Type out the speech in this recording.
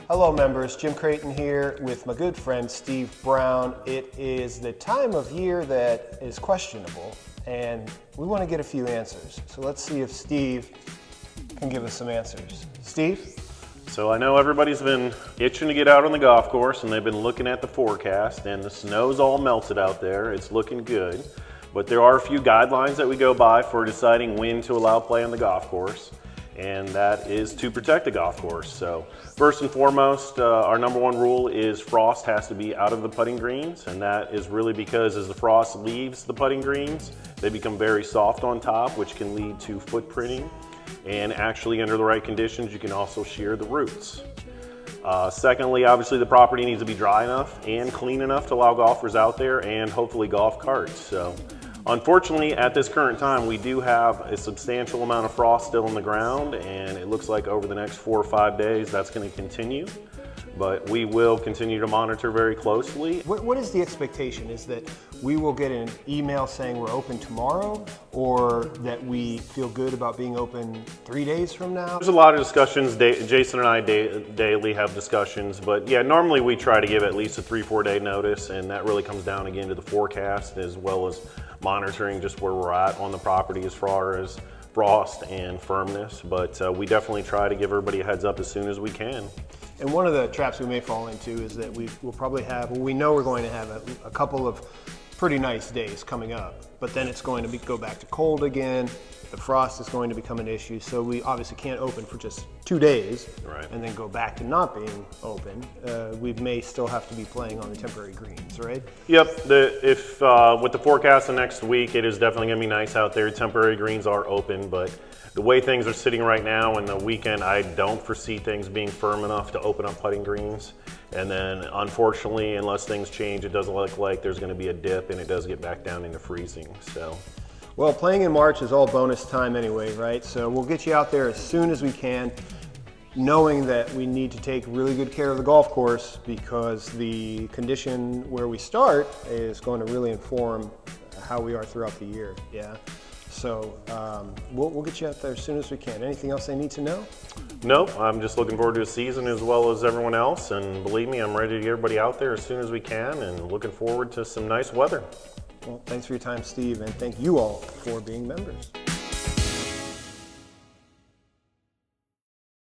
Hello members, Jim Creighton here with my good friend Steve Brown. It is the time of year that is questionable and we want to get a few answers. So let's see if Steve can give us some answers. Steve? So I know everybody's been itching to get out on the golf course and they've been looking at the forecast and the snow's all melted out there. It's looking good. But there are a few guidelines that we go by for deciding when to allow play on the golf course. And that is to protect the golf course. So first and foremost, our number one rule is frost has to be out of the putting greens, and that is really because as the frost leaves the putting greens, they become very soft on top, which can lead to footprinting, and actually under the right conditions, you can also shear the roots. Secondly, obviously the property needs to be dry enough and clean enough to allow golfers out there and hopefully golf carts. So unfortunately, at this current time, we do have a substantial amount of frost still in the ground, and it looks like over the next 4 or 5 days that's going to continue. But we will continue to monitor very closely. What is the expectation? Is that we will get an email saying we're open tomorrow, or that we feel good about being open 3 days from now? There's a lot of discussions. Jason and I daily have discussions, but yeah, normally we try to give at least a 3-4 day notice, and that really comes down again to the forecast as well as monitoring just where we're at on the property as far as frost and firmness. But we definitely try to give everybody a heads up as soon as we can. And one of the traps we may fall into is that we'll probably have, well, we know we're going to have a couple of pretty nice days coming up, but then it's going to go back to cold again. The frost is going to become an issue, so we obviously can't open for just 2 days, right, and then go back to not being open. We may still have to be playing on the temporary greens, right? Yep, with the forecast of next week, it is definitely going to be nice out there. Temporary greens are open, but the way things are sitting right now in the weekend, I don't foresee things being firm enough to open up putting greens. And then unfortunately, unless things change, it doesn't look like there's going to be a dip, and it does get back down into freezing. So, well, playing in March is all bonus time anyway, right? So we'll get you out there as soon as we can, knowing that we need to take really good care of the golf course because the condition where we start is going to really inform how we are throughout the year, yeah? So we'll get you out there as soon as we can. Anything else they need to know? Nope, I'm just looking forward to the season as well as everyone else, and believe me, I'm ready to get everybody out there as soon as we can and looking forward to some nice weather. Well, thanks for your time, Steve, and thank you all for being members.